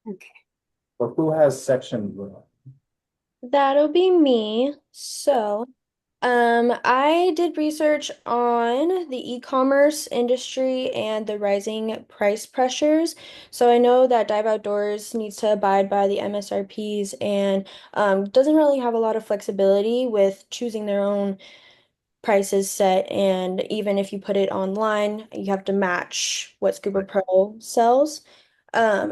Okay. But who has section? That'll be me. I did research on the e-commerce industry and the rising price pressures. So I know that Dive Outdoors needs to abide by the MSRPs and doesn't really have a lot of flexibility with choosing their own prices set, and even if you put it online, you have to match what Scuba Right. Pro sells.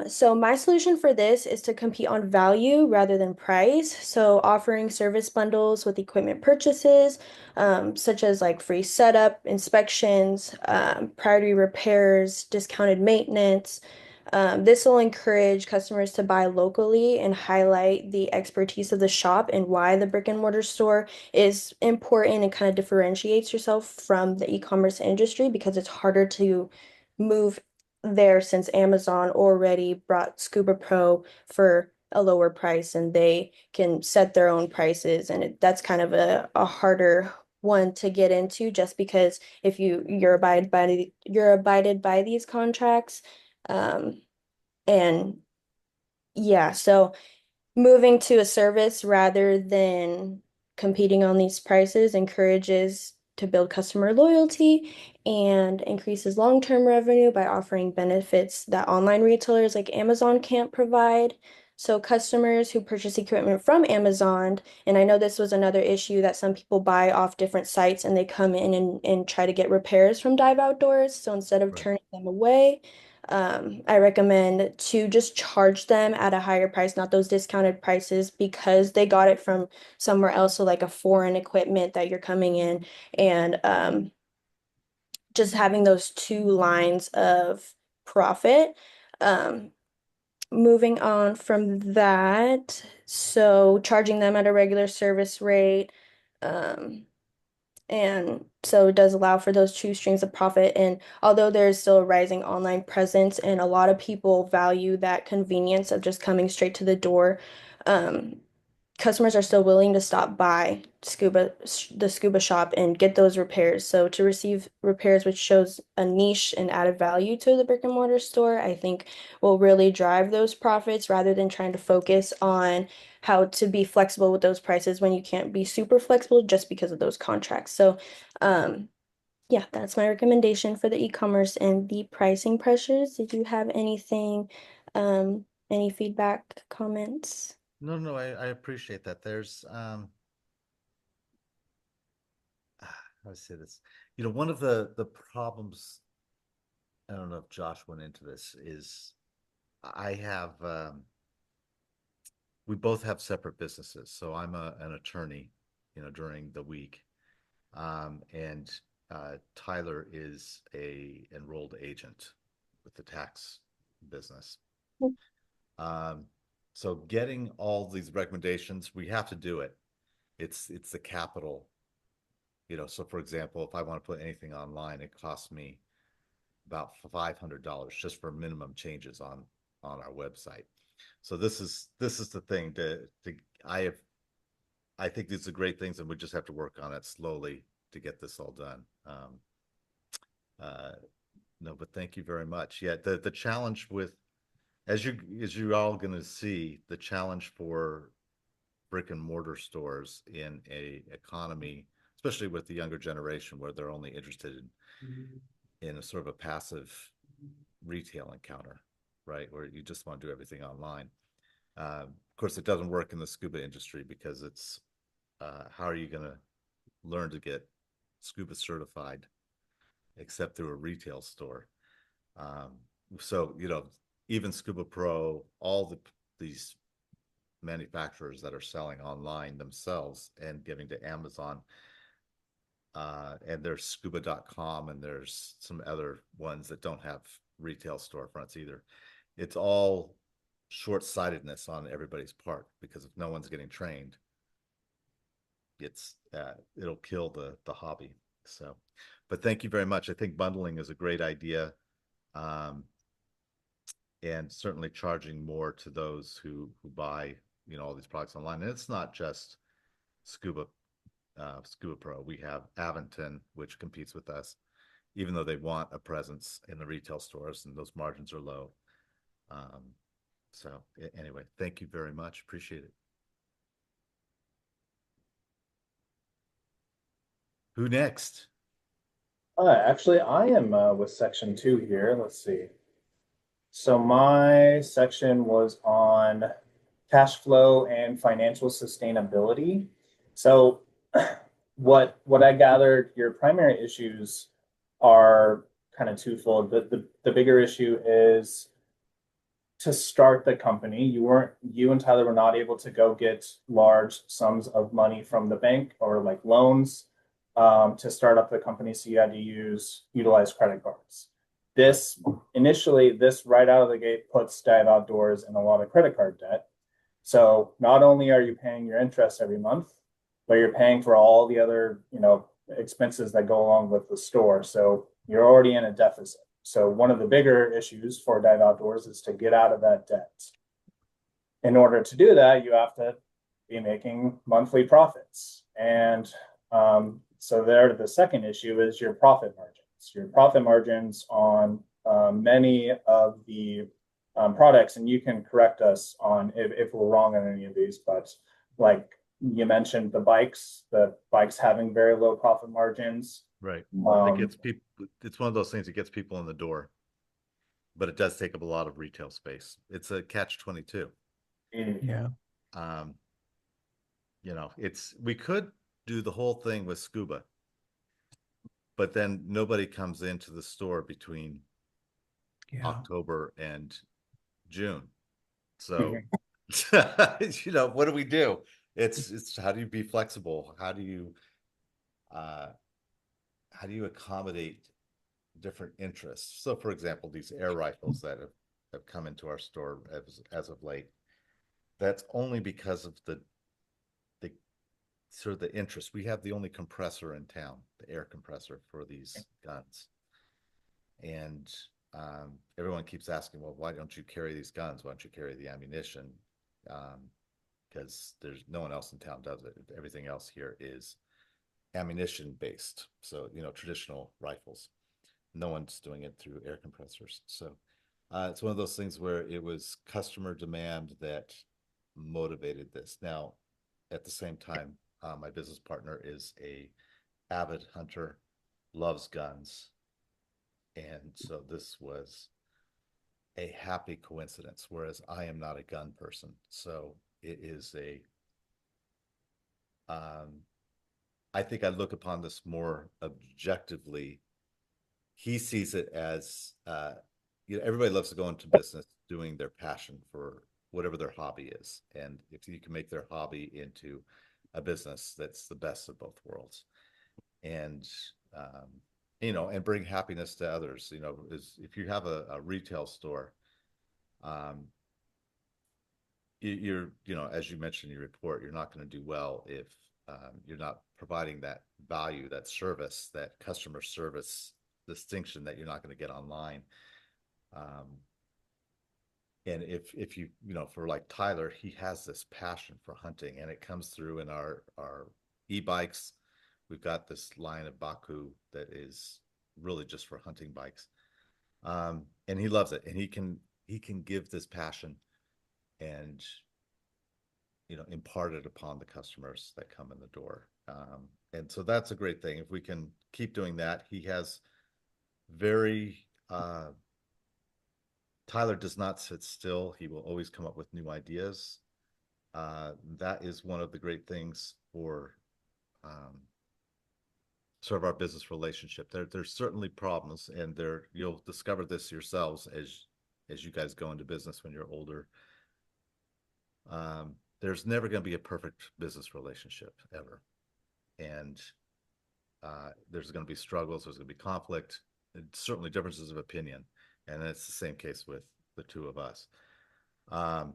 So my solution for this is to compete on value rather than price. So offering service bundles with equipment purchases, such as like free setup, inspections, priority repairs, discounted maintenance. This will encourage customers to buy locally and highlight the expertise of the shop and why the brick and mortar store is important and kind of differentiates yourself from the e-commerce industry because it's harder to move there since Amazon already brought Scuba Pro for a lower price and they can set their own prices, and that's kind of a harder one to get into just because if you're abided by these contracts. And yeah, so moving to a service rather than competing on these prices encourages to build customer loyalty and increases long-term revenue by offering benefits that online retailers like Amazon can't provide. So customers who purchase equipment from Amazon, and I know this was another issue that some people buy off different sites and they come in and try to get repairs from Dive Outdoors. So instead of Right. turning them away, I recommend to just charge them at a higher price, not those discounted prices, because they got it from somewhere else, so like a foreign equipment that you're coming in, and just having those two lines of profit. Um, Moving on from that, so charging them at a regular service rate. Um, and so it does allow for those two streams of profit. And although there's still a rising online presence and a lot of people value that convenience of just coming straight to the door, um, customers are still willing to stop by the scuba shop and get those repairs. So to receive repairs, which shows a niche and added value to the brick and mortar store, I think will really drive those profits rather than trying to focus on how to be flexible with those prices when you can't be super flexible just because of those contracts. So, yeah, that's my recommendation for the e-commerce and the pricing pressures. Did you have any feedback, comments? No, no, I appreciate that. There's how to say this. One of the problems, I don't know if Josh went into this, is I have we both have separate businesses. So I'm an attorney, during the week. And Tyler is a enrolled agent with the tax business. Um, so getting all these recommendations, we have to do it. It's the capital, So for example, if I want to put anything online, it costs me about $500 just for minimum changes on our website. So this is the thing to I have I think these are great things, and we just have to work on it slowly to get this all done. Uh, no, but thank you very much. Yeah, the challenge with as you're all going to see, the challenge for brick and mortar stores in a economy, especially with the younger generation, where they're only interested in a sort of a passive retail encounter, right? Where you just want to do everything online. Of course, it doesn't work in the scuba industry because it's how are you going to learn to get scuba certified except through a retail store? Um, so even Scuba Pro, all these manufacturers that are selling online themselves and giving to Amazon, and there's scuba.com, and there's some other ones that don't have retail storefronts either. It's all short-sightedness on everybody's part, because if no one's getting trained, it'll kill the hobby. So, but thank you very much. I think bundling is a great idea, um, and certainly charging more to those who buy all these products online. And it's not just Scuba Scuba Pro. We have Aventon, which competes with us, even though they want a presence in the retail stores, and those margins are low. Um, So anyway, thank you very much. Appreciate it. Who next? Actually, I am with section two here. Let's see. So my section was on cash flow and financial sustainability. So what I gathered, your primary issues are kind of twofold. The bigger issue is to start the company. You and Tyler were not able to go get large sums of money from the bank or like loans to start up the company. So you had to utilize credit cards. Right. This right out of the gate puts Dive Outdoors in a lot of credit card debt. So not only are you paying your interest every month, but you're paying for all the other, expenses that go along with the store. So you're already in a deficit. So one of the bigger issues for Dive Outdoors is to get out of that debt. In order to do that, you have to be making monthly profits. And so there, the second issue is your profit margins. Your profit margins on many of the products, and you can correct us on if we're wrong on any of these, but like you mentioned, the bikes having very low profit margins. Right. It Um, gets people, it's one of those things that gets people in the door, but it does take up a lot of retail space. It's a catch 22. yeah. Um, we could do the whole thing with scuba, but then nobody comes into the store between Yeah. October and June. So, what do we do? It's how do you be flexible? Uh, how do you accommodate different interests? So, for example, these air rifles that have come into our store as of late, that's only because of the sort of the interest. We have the only compressor in town, the air compressor for these guns. And everyone keeps asking, well, why don't you carry these guns? Why don't you carry the ammunition? Because there's no one else in town does it. Everything else here is ammunition based. So, traditional rifles. No one's doing it through air compressors. So it's one of those things where it was customer demand that motivated this. Now, at the same time, my business partner is a avid hunter, loves guns, and so this was a happy coincidence. Whereas I am not a gun person, so it is a. I think I look upon this more objectively. He sees it as everybody loves to go into business doing their passion for whatever their hobby is, and if you can make their hobby into a business, that's the best of both worlds. And um, and bring happiness to others. Is if you have a retail store, um, as you mentioned in your report, you're not going to do well if you're not providing that value, that service, that customer service distinction that you're not going to get online. Um, and if for like Tyler, he has this passion for hunting, and it comes through in our e-bikes. We've got this line of Baku that is really just for hunting bikes, and he loves it, and he can give this passion and impart it upon the customers that come in the door. And so that's a great thing. If we can keep doing that, he has very Tyler does not sit still. He will always come up with new ideas. That is one of the great things for sort of our business relationship. There's certainly problems, and you'll discover this yourselves as you guys go into business when you're older. There's never going to be a perfect business relationship ever, and there's going to be struggles. There's going to be conflict, and certainly differences of opinion, and it's the same case with the two of us. Um,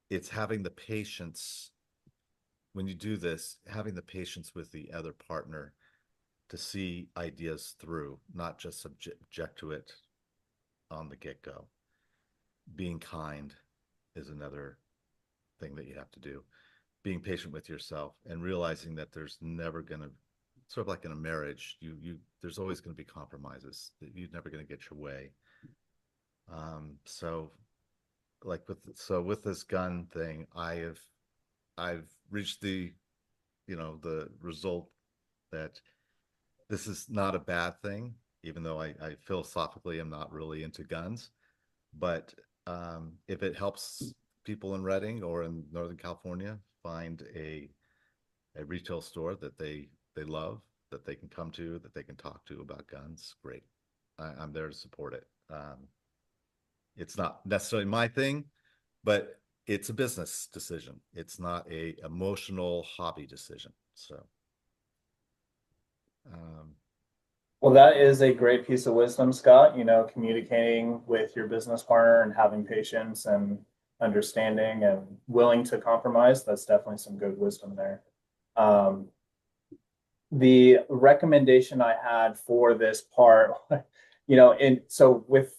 it's having the patience when you do this, having the patience with the other partner to see ideas through, not just subject to it on the get go. Being kind is another thing that you have to do. Being patient with yourself and realizing that there's never going to, sort of like in a marriage, there's always going to be compromises. That you're never going to get your way. So like with this gun thing, I've reached the result that this is not a bad thing, even though I philosophically am not really into guns. But if it helps people in Reading or in Northern California find a retail store that they love, that they can come to, that they can talk to about guns, great. I'm there to support it. It's not necessarily my thing, but it's a business decision. It's not a emotional hobby decision. So, um, Well, that is a great piece of wisdom, Scott. Communicating with your business partner and having patience and understanding and willing to compromise. That's definitely some good wisdom there. Um, the recommendation I had for this part, and so with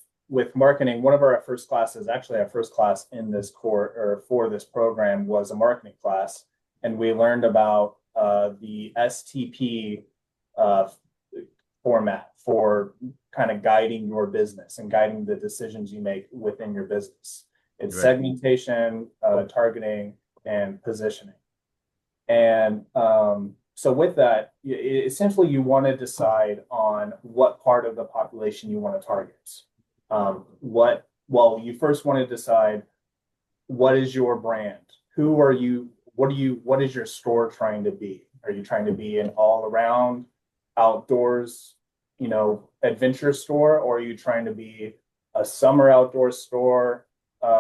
marketing, one of our first classes, actually our first class in this course or for this program was a marketing class, and we learned about the STP uh, format for kind of guiding your business and guiding the decisions you make within your business. It's right. segmentation, targeting, and positioning. And so with that, essentially you want to decide on what part of the population you want to target. You first want to decide what is your brand? Who are you? What is your store trying to be? Are you trying to be an all around outdoors, adventure store, or are you trying to be a summer outdoor store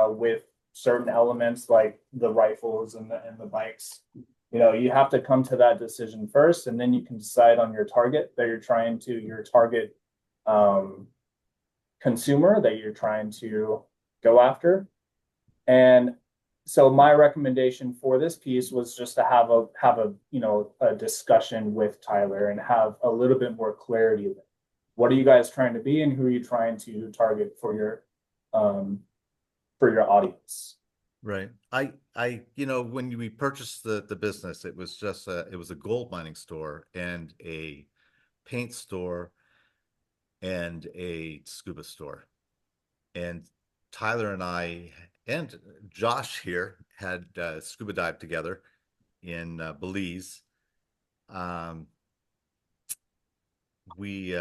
with certain elements like the rifles and the bikes? You have to come to that decision first, and then you can decide on your target that your target consumer that you're trying to go after. And so my recommendation for this piece was just to have a discussion with Tyler and have a little bit more clarity. What are you guys trying to be, and who are you trying to target for your audience? Right. When we purchased the business, it was a gold mining store and a paint store and a scuba store. And Tyler and I and Josh here had scuba dive together in Belize. Um, we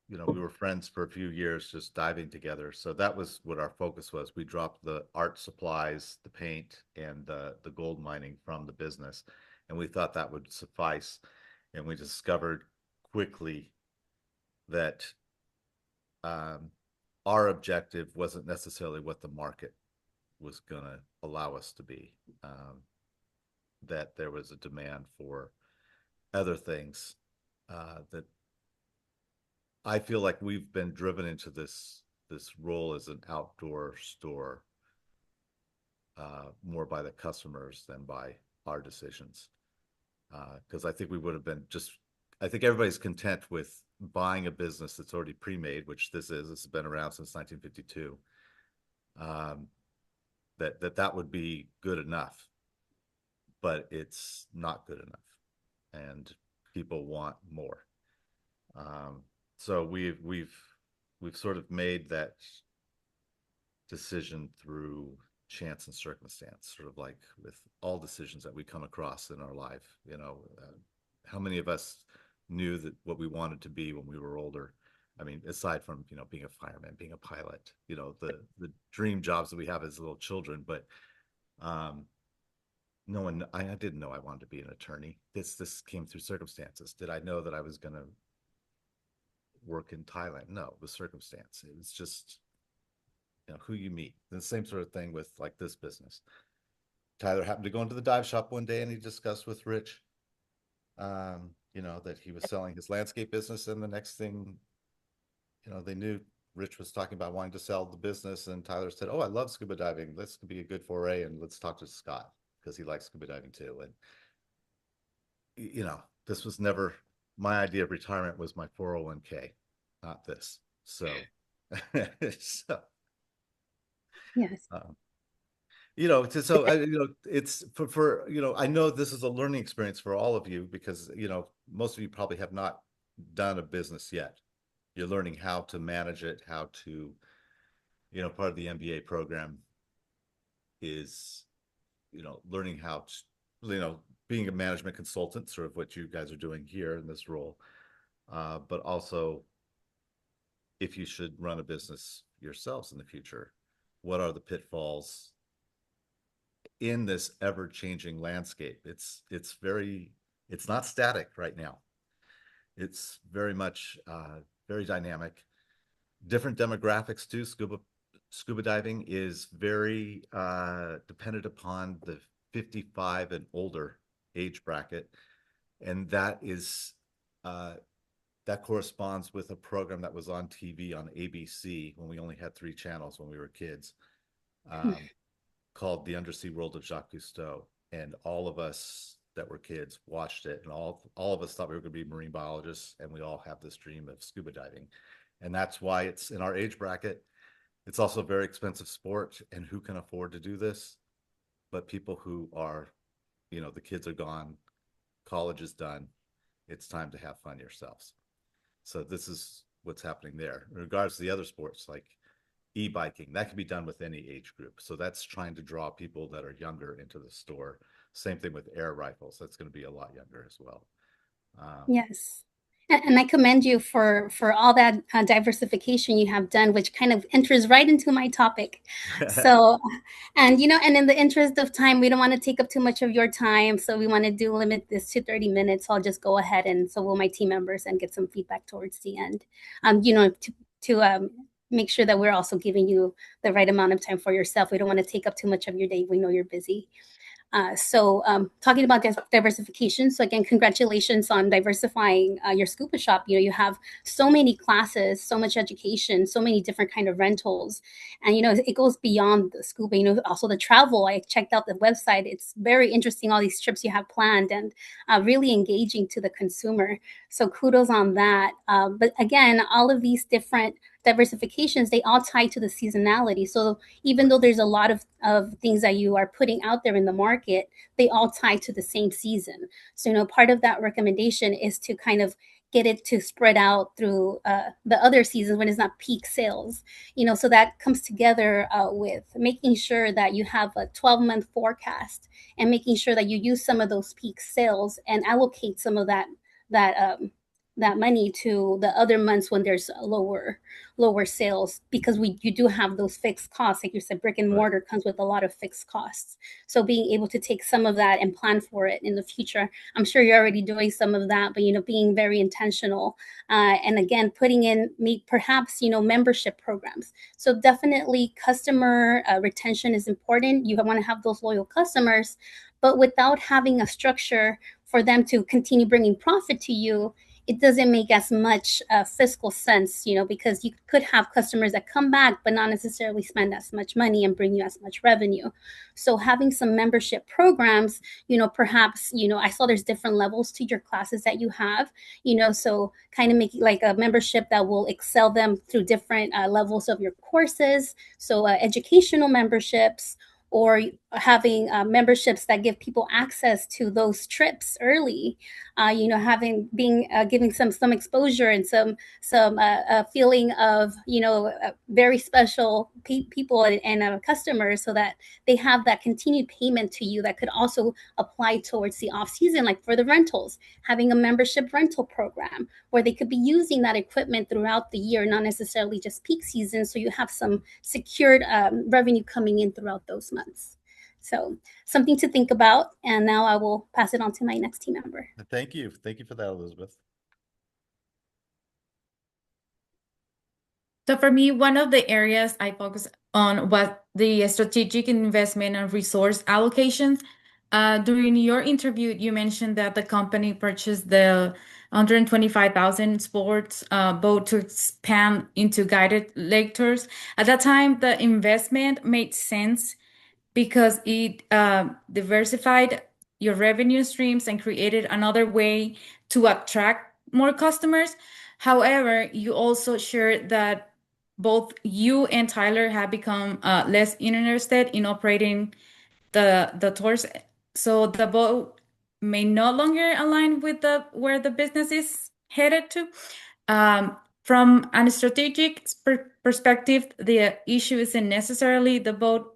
we were friends for a few years just diving together. So that was what our focus was. We dropped the art supplies, the paint, and the gold mining from the business, and we thought that would suffice. And we discovered quickly that um, our objective wasn't necessarily what the market was going to allow us to be. That there was a demand for other things that I feel like we've been driven into this role as an outdoor store more by the customers than by our decisions. Because I think we would have been I think everybody's content with buying a business that's already pre-made, which this is. This has been around since 1952. That would be good enough, but it's not good enough, and people want more. So we've sort of made that decision through chance and circumstance, sort of like with all decisions that we come across in our life. How many of us knew that what we wanted to be when we were older? I mean, aside from being a fireman, being a pilot, the dream jobs that we have as little children, but no one. I didn't know I wanted to be an attorney. This came through circumstances. Did I know that I was going to work in Thailand? No, it was circumstance. It was just who you meet. The same sort of thing with like this business. Tyler happened to go into the dive shop one day and he discussed with Rich, that he was selling his landscape business, and the next thing, they knew Rich was talking about wanting to sell the business, and Tyler said, "Oh, I love scuba diving. This could be a good foray, and let's talk to Scott because he likes scuba diving too." And this was never my idea of retirement. Was my 401k, not this. So, so Yes. it's for I know this is a learning experience for all of you because most of you probably have not done a business yet. You're learning how to manage it, how to part of the MBA program is, learning how to, being a management consultant, sort of what you guys are doing here in this role, but also if you should run a business yourselves in the future, what are the pitfalls in this ever-changing landscape? It's not static right now. It's very much very dynamic. Different demographics too. Scuba diving is very dependent upon the 55 and older age bracket, and that corresponds with a program that was on TV on ABC when we only had 3 channels when we were kids, called The Undersea World of Jacques Cousteau. And all of us that were kids watched it, and all of us thought we were going to be marine biologists, and we all have this dream of scuba diving. And that's why it's in our age bracket. It's also a very expensive sport, and who can afford to do this? But people who are, the kids are gone, college is done, it's time to have fun yourselves. So this is what's happening there. In regards to the other sports, like e-biking, that can be done with any age group. So that's trying to draw people that are younger into the store. Same thing with air rifles. That's going to be a lot younger as well. Yes. And I commend you for all that diversification you have done, which kind of enters right into my topic. So, and and in the interest of time, we don't want to take up too much of your time. So we want to limit this to 30 minutes. So I'll just go ahead, and so will my team members, and get some feedback towards the end. To make sure that we're also giving you the right amount of time for yourself. We don't want to take up too much of your day. We know you're busy. Talking about diversification. So again, congratulations on diversifying your scuba shop. You have so many classes, so much education, so many different kind of rentals, and it goes beyond the scuba. Also the travel. I checked out the website. It's very interesting. All these trips you have planned, and really engaging to the consumer. So kudos on that. But again, all of these different diversifications, they all tie to the seasonality. So even though there's a lot of things that you are putting out there in the market, they all tie to the same season. So, part of that recommendation is to kind of get it to spread out through the other seasons when it's not peak sales. So that comes together with making sure that you have a 12-month forecast, and making sure that you use some of those peak sales and allocate some of that money to the other months when there's lower sales, because you do have those fixed costs. Like you said, brick and mortar comes with a lot of fixed costs. So being able to take some of that and plan for it in the future. I'm sure you're already doing some of that, but being very intentional, and again, putting in perhaps membership programs. So definitely customer retention is important. You want to have those loyal customers, but without having a structure for them to continue bringing profit to you, it doesn't make as much fiscal sense, because you could have customers that come back but not necessarily spend as much money and bring you as much revenue. So having some membership programs, perhaps, I saw there's different levels to your classes that you have, so kind of making like a membership that will excel them through different levels of your courses. So educational memberships, or having memberships that give people access to those trips early, giving some exposure and some feeling of very special people and customers, so that they have that continued payment to you that could also apply towards the off season, like for the rentals, having a membership rental program where they could be using that equipment throughout the year, not necessarily just peak season. So you have some secured revenue coming in throughout those months. So something to think about. And now I will pass it on to my next team member. Thank you. Thank you for that, Elizabeth. So for me, one of the areas I focus on was the strategic investment and resource allocations. During your interview, you mentioned that the company purchased the 125,000 sports boat to expand into guided lake tours. At that time, the investment made sense because it diversified your revenue streams and created another way to attract more customers. However, you also shared that both you and Tyler have become less interested in operating the tours, so the boat may no longer align with where the business is headed to. From a strategic perspective, the issue isn't necessarily the boat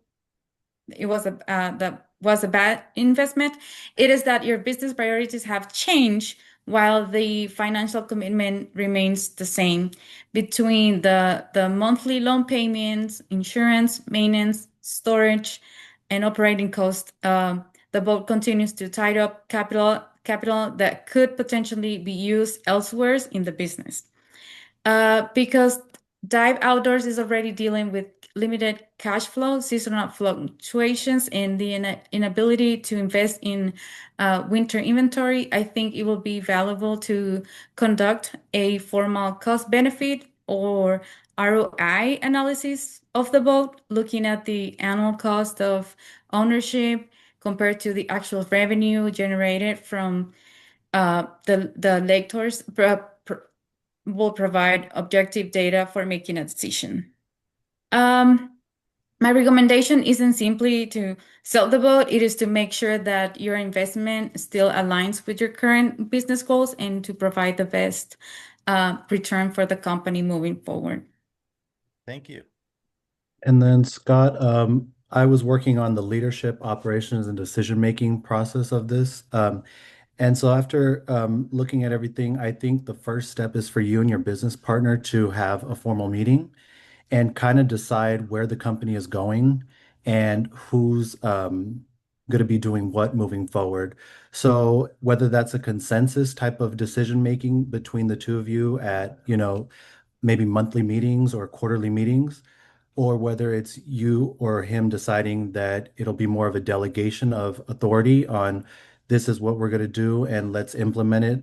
it was that was a bad investment. It is that your business priorities have changed while the financial commitment remains the same between the monthly loan payments, insurance, maintenance, storage, and operating costs. The boat continues to tie up capital that could potentially be used elsewhere in the business. Because Dive Outdoors is already dealing with limited cash flow, seasonal fluctuations, and the inability to invest in winter inventory, I think it will be valuable to conduct a formal cost benefit or ROI analysis of the boat, looking at the annual cost of ownership compared to the actual revenue generated from the lake tours will provide objective data for making a decision. My recommendation isn't simply to sell the boat, it is to make sure that your investment still aligns with your current business goals and to provide the best return for the company moving forward. Thank you. And then Scott, I was working on the leadership, operations, and decision-making process of this. And so after looking at everything, I think the first step is for you and your business partner to have a formal meeting and kind of decide where the company is going and who's going to be doing what moving forward. So whether that's a consensus type of decision making between the two of you at, maybe monthly meetings or quarterly meetings, or whether it's you or him deciding that it'll be more of a delegation of authority on this is what we're going to do and let's implement it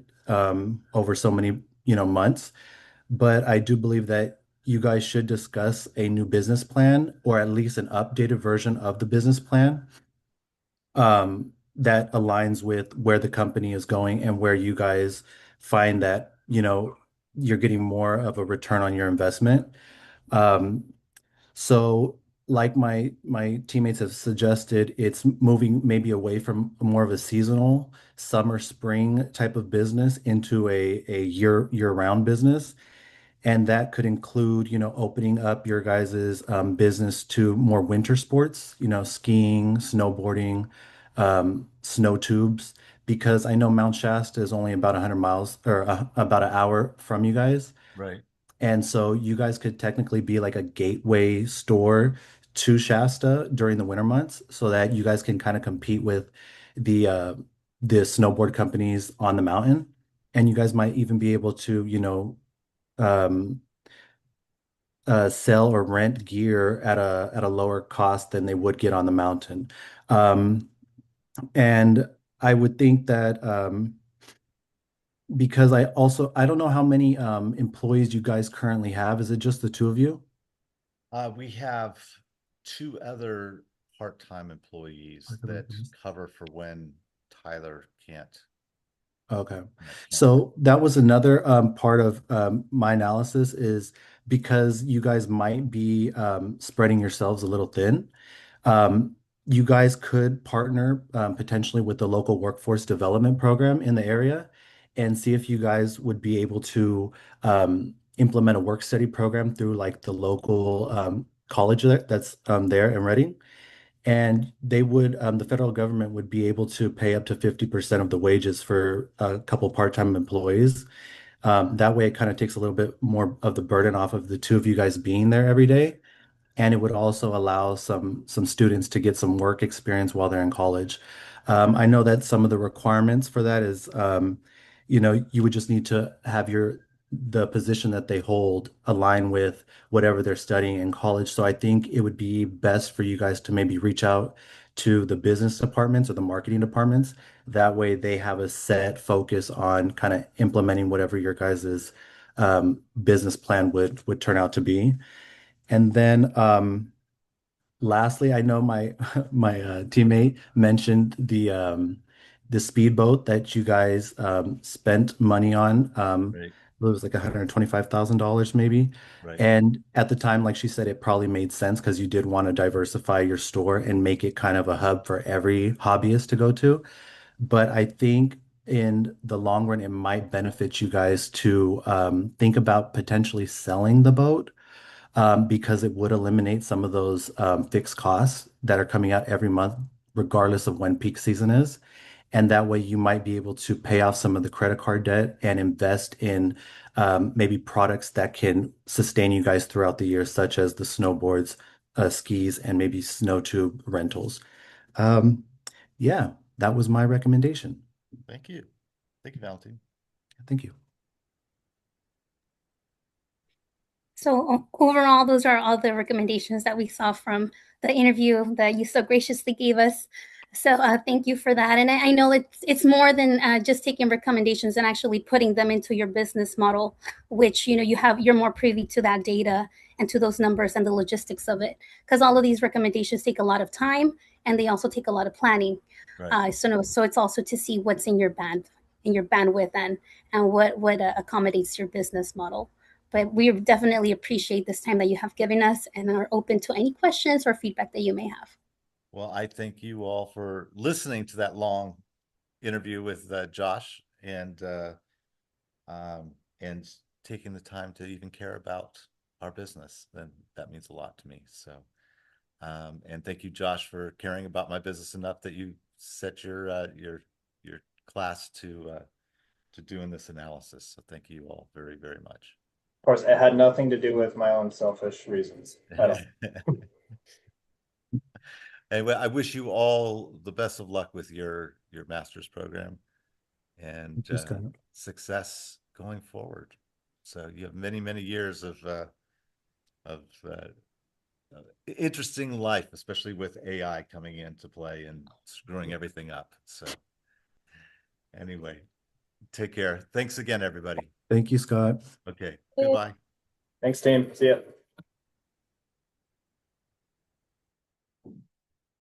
over so many, months. But I do believe that you guys should discuss a new business plan or at least an updated version of the business plan that aligns with where the company is going and where you guys find that, you're getting more of a return on your investment. Um, so like my teammates have suggested, it's moving maybe away from more of a seasonal summer, spring type of business into a year-round business. And that could include, opening up your guys's business to more winter sports, skiing, snowboarding, snow tubes, because I know Mount Shasta is only about 100 miles or about an hour from you guys. Right. And so you guys could technically be like a gateway store to Shasta during the winter months so that you guys can kind of compete with the the snowboard companies on the mountain. And you guys might even be able to, um, sell or rent gear at a lower cost than they would get on the mountain. Um, and I would think that because I don't know how many employees you guys currently have. Is it just the two of you? We have two other part-time employees that cover for when Tyler can't. Okay. can't So that was another part of my analysis is because you guys might be spreading yourselves a little thin. Um, you guys could partner potentially with the local workforce development program in the area and see if you guys would be able to implement a work study program through like the local college that's there in Reading. And the federal government would be able to pay up to 50% of the wages for a couple part-time employees. That way, it kind of takes a little bit more of the burden off of the two of you guys being there every day. And it would also allow some students to get some work experience while they're in college. I know that some of the requirements for that is, you would just need to have the position that they hold align with whatever they're studying in college. So I think it would be best for you guys to maybe reach out to the business departments or the marketing departments. That way they have a set focus on kind of implementing whatever your guys's business plan would turn out to be. And then lastly, I know my my teammate mentioned the speedboat that you guys spent money on. Right. It was like $125,000 maybe. Right. And at the time, like she said, it probably made sense because you did want to diversify your store and make it kind of a hub for every hobbyist to go to. But I think in the long run, it might benefit you guys to think about potentially selling the boat because it would eliminate some of those fixed costs that are coming out every month, regardless of when peak season is. And that way you might be able to pay off some of the credit card debt and invest in maybe products that can sustain you guys throughout the year, such as the snowboards, skis, and maybe snow tube rentals. Um, yeah, that was my recommendation. Thank you. Thank you, Valentine. Thank you. So overall, those are all the recommendations that we saw from the interview that you so graciously gave us. So thank you for that. And I know it's more than just taking recommendations and actually putting them into your business model, which you're more privy to that data and to those numbers and the logistics of it. Because all of these recommendations take a lot of time and they also take a lot of planning. Right. So it's also to see what's in your bandwidth and what accommodates your business model. But we definitely appreciate this time that you have given us and are open to any questions or feedback that you may have. Well, I thank you all for listening to that long interview with Josh and taking the time to even care about our business. Then that means a lot to me. So, and thank you, Josh, for caring about my business enough that you set your class to doing this analysis. So thank you all very, very much. Of course, it had nothing to do with my own selfish reasons at all. Anyway, I wish you all the best of luck with your master's program and Thank you, Scott. success going forward. So you have many, many years of interesting life, especially with AI coming into play and screwing everything up. So anyway, take care. Thanks again, everybody. Thank you, Scott. Okay, goodbye. Thanks, team. See ya.